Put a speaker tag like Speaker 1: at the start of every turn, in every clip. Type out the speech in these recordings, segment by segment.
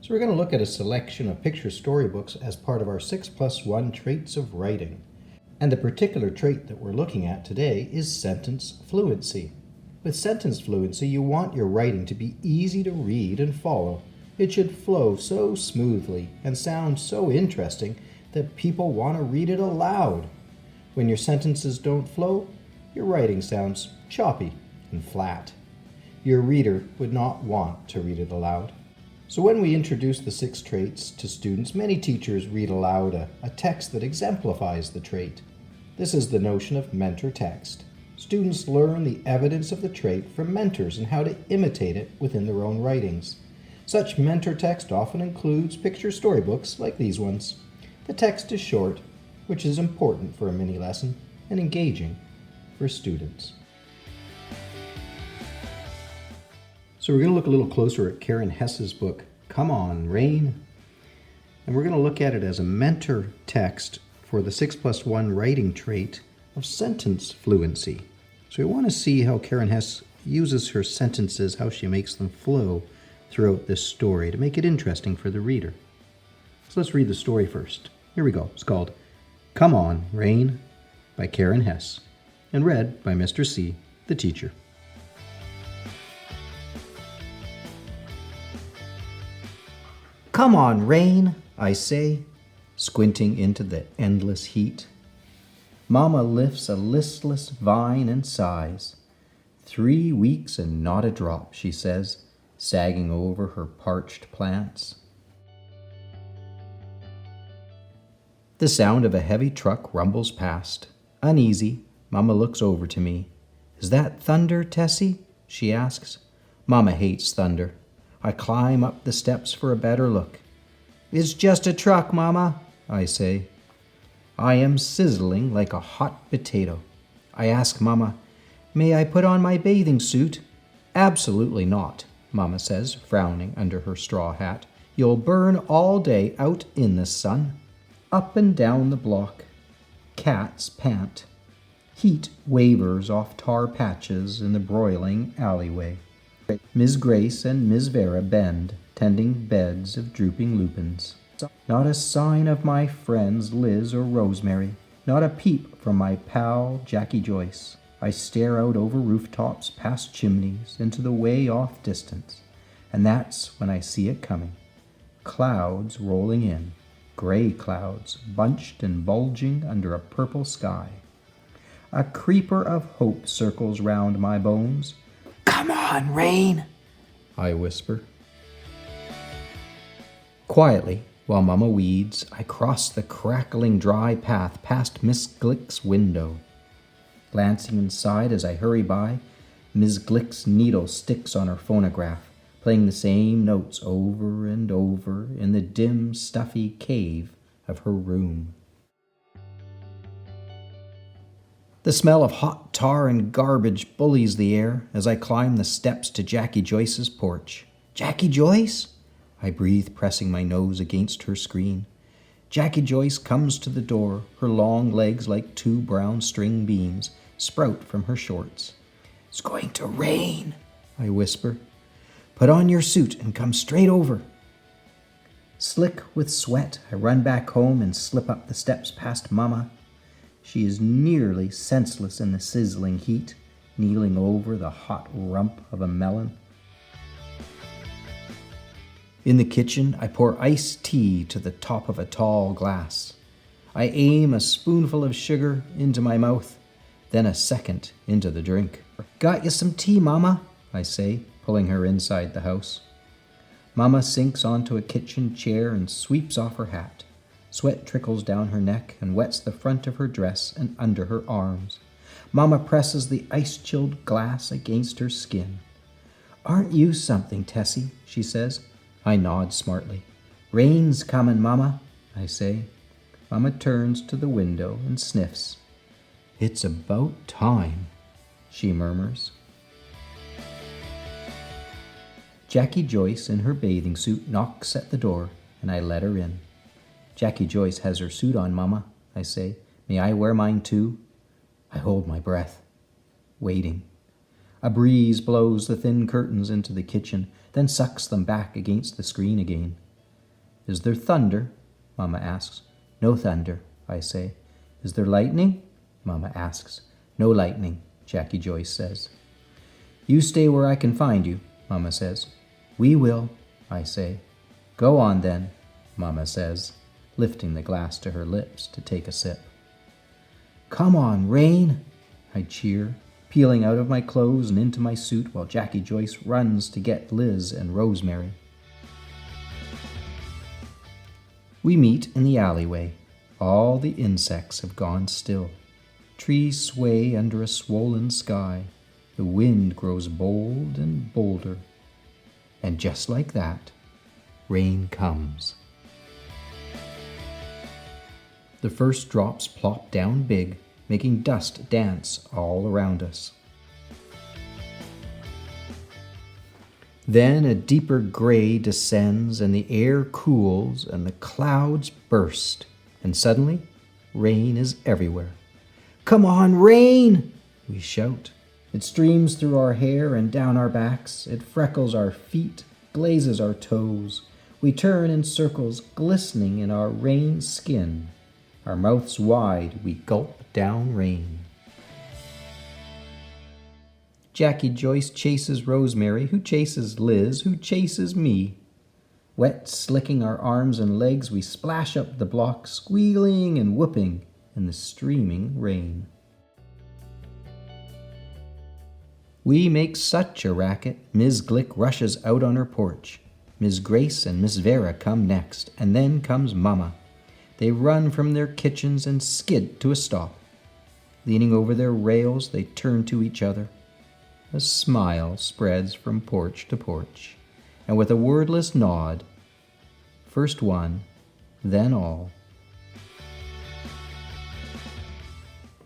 Speaker 1: So we're going to look at a selection of picture storybooks as part of our 6+1 traits of writing. And the particular trait that we're looking at today is sentence fluency. With sentence fluency, you want your writing to be easy to read and follow. It should flow so smoothly and sound so interesting that people want to read it aloud. When your sentences don't flow, your writing sounds choppy and flat. Your reader would not want to read it aloud. So when we introduce the 6 traits to students, many teachers read aloud a text that exemplifies the trait. This is the notion of mentor text. Students learn the evidence of the trait from mentors and how to imitate it within their own writings. Such mentor text often includes picture storybooks like these ones. The text is short, which is important for a mini lesson, and engaging for students. So we're going to look a little closer at Karen Hess's book, Come On, Rain. And we're going to look at it as a mentor text for the 6+1 writing trait of sentence fluency. So we want to see how Karen Hess uses her sentences, how she makes them flow throughout this story to make it interesting for the reader. So let's read the story first. Here we go. It's called Come On, Rain by Karen Hess and read by Mr. C, the teacher. Come on, rain, I say, squinting into the endless heat. Mama lifts a listless vine and sighs. 3 weeks and not a drop, she says, sagging over her parched plants. The sound of a heavy truck rumbles past. Uneasy, Mama looks over to me. Is that thunder, Tessie? She asks. Mama hates thunder. I climb up the steps for a better look. It's just a truck, Mama, I say. I am sizzling like a hot potato. I ask Mama, may I put on my bathing suit? Absolutely not, Mama says, frowning under her straw hat. You'll burn all day out in the sun. Up and down the block, cats pant. Heat wavers off tar patches in the broiling alleyway. Ms. Grace and Ms. Vera bend, tending beds of drooping lupins. Not a sign of my friends Liz or Rosemary, not a peep from my pal Jackie Joyce. I stare out over rooftops, past chimneys, into the way-off distance, and that's when I see it coming. Clouds rolling in, gray clouds, bunched and bulging under a purple sky. A creeper of hope circles round my bones. Come on, rain, I whisper. Quietly, while Mama weeds, I cross the crackling dry path past Miss Glick's window. Glancing inside as I hurry by, Miss Glick's needle sticks on her phonograph, playing the same notes over and over in the dim, stuffy cave of her room. The smell of hot tar and garbage bullies the air as I climb the steps to Jackie Joyce's porch. Jackie Joyce? I breathe, pressing my nose against her screen. Jackie Joyce comes to the door, her long legs like 2 brown string beans sprout from her shorts. It's going to rain, I whisper. Put on your suit and come straight over. Slick with sweat, I run back home and slip up the steps past Mama. She is nearly senseless in the sizzling heat, kneeling over the hot rump of a melon. In the kitchen, I pour iced tea to the top of a tall glass. I aim a spoonful of sugar into my mouth, then a second into the drink. Got you some tea, Mama, I say, pulling her inside the house. Mama sinks onto a kitchen chair and sweeps off her hat. Sweat trickles down her neck and wets the front of her dress and under her arms. Mama presses the ice-chilled glass against her skin. Aren't you something, Tessie? She says. I nod smartly. Rain's comin', Mama, I say. Mama turns to the window and sniffs. It's about time, she murmurs. Jackie Joyce in her bathing suit knocks at the door, and I let her in. Jackie Joyce has her suit on, Mama, I say. May I wear mine too? I hold my breath, waiting. A breeze blows the thin curtains into the kitchen, then sucks them back against the screen again. Is there thunder? Mama asks. No thunder, I say. Is there lightning? Mama asks. No lightning, Jackie Joyce says. You stay where I can find you, Mama says. We will, I say. Go on then, Mama says, lifting the glass to her lips to take a sip. Come on, Rain, I cheer, peeling out of my clothes and into my suit while Jackie Joyce runs to get Liz and Rosemary. We meet in the alleyway. All the insects have gone still. Trees sway under a swollen sky. The wind grows bold and bolder. And just like that, rain comes. The first drops plop down big, making dust dance all around us. Then a deeper gray descends and the air cools and the clouds burst. And suddenly, rain is everywhere. Come on, rain! We shout. It streams through our hair and down our backs. It freckles our feet, glazes our toes. We turn in circles, glistening in our rain skin. Our mouths wide, we gulp down rain. Jackie Joyce chases Rosemary, who chases Liz, who chases me. Wet, slicking our arms and legs, we splash up the block, squealing and whooping in the streaming rain. We make such a racket, Ms. Glick rushes out on her porch. Ms. Grace and Miss Vera come next, and then comes Mama. They run from their kitchens and skid to a stop. Leaning over their rails, they turn to each other. A smile spreads from porch to porch, and with a wordless nod, first one, then all,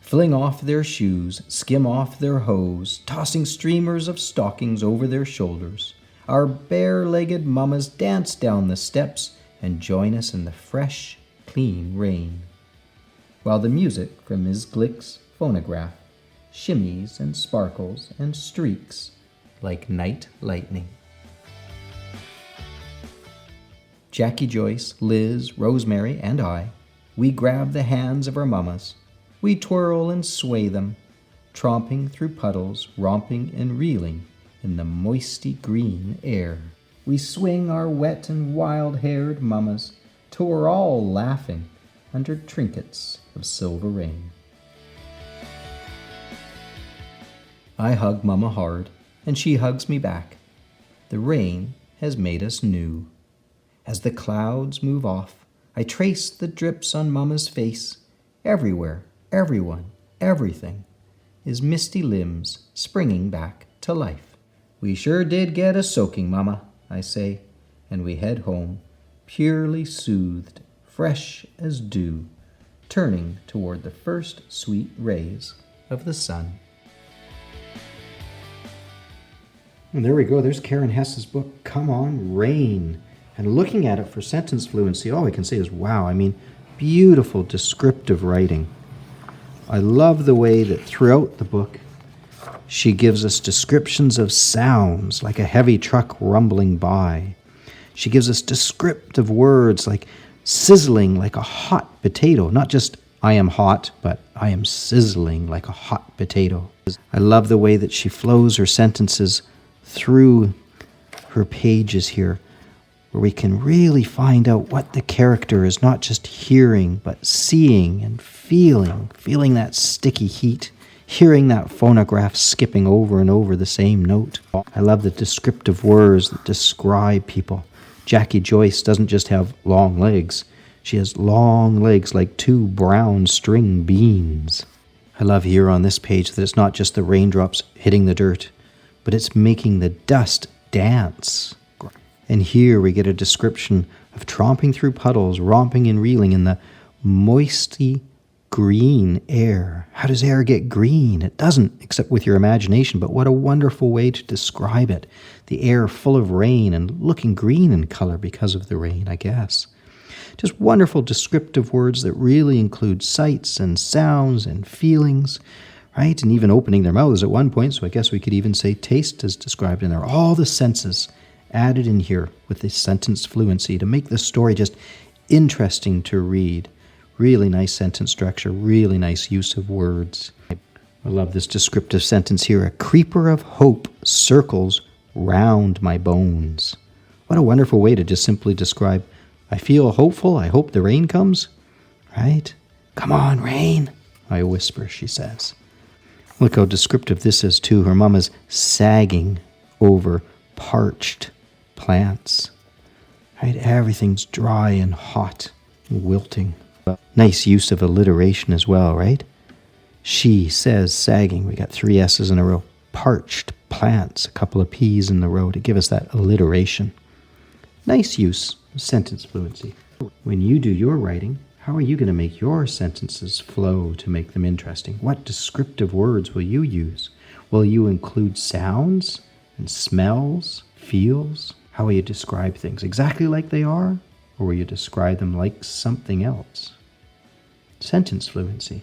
Speaker 1: fling off their shoes, skim off their hose, tossing streamers of stockings over their shoulders, our bare-legged mamas dance down the steps and join us in the fresh, clean rain, while the music from Ms. Glick's phonograph shimmies and sparkles and streaks like night lightning. Jackie Joyce, Liz, Rosemary, and I, we grab the hands of our mamas. We twirl and sway them, tromping through puddles, romping and reeling in the moisty green air. We swing our wet and wild-haired mamas till we're all laughing under trinkets of silver rain. I hug Mama hard, and she hugs me back. The rain has made us new. As the clouds move off, I trace the drips on Mama's face. Everywhere, everyone, everything is misty limbs springing back to life. We sure did get a soaking, Mama, I say, and we head home, purely soothed, fresh as dew, turning toward the first sweet rays of the sun. And there we go. There's Karen Hess's book, Come On, Rain. And looking at it for sentence fluency, all I can say is, wow. I mean, beautiful descriptive writing. I love the way that throughout the book, she gives us descriptions of sounds like a heavy truck rumbling by. She gives us descriptive words like sizzling like a hot potato. Not just I am hot, but I am sizzling like a hot potato. I love the way that she flows her sentences through her pages here, where we can really find out what the character is not just hearing, but seeing and feeling that sticky heat, hearing that phonograph skipping over and over the same note. I love the descriptive words that describe people. Jackie Joyce doesn't just have long legs. She has long legs like two brown string beans. I love here on this page that it's not just the raindrops hitting the dirt, but it's making the dust dance. And here we get a description of tromping through puddles, romping and reeling in the moisty green air. How does air get green? It doesn't, except with your imagination, but what a wonderful way to describe it. The air full of rain and looking green in color because of the rain, I guess. Just wonderful descriptive words that really include sights and sounds and feelings, right? And even opening their mouths at one point, so I guess we could even say taste is described in there. All the senses added in here with this sentence fluency to make the story just interesting to read. Really nice sentence structure, really nice use of words. I love this descriptive sentence here. A creeper of hope circles round my bones. What a wonderful way to just simply describe, I feel hopeful, I hope the rain comes. Right? Come on, rain, I whisper, she says. Look how descriptive this is, too. Her mama's sagging over parched plants. Right? Everything's dry and hot and wilting. Nice use of alliteration as well, right? She says sagging. We got 3 S's in a row. Parched plants, a couple of P's in the row to give us that alliteration. Nice use of sentence fluency. When you do your writing, how are you going to make your sentences flow to make them interesting? What descriptive words will you use? Will you include sounds and smells, feels? How will you describe things exactly like they are? Or will you describe them like something else? Sentence fluency.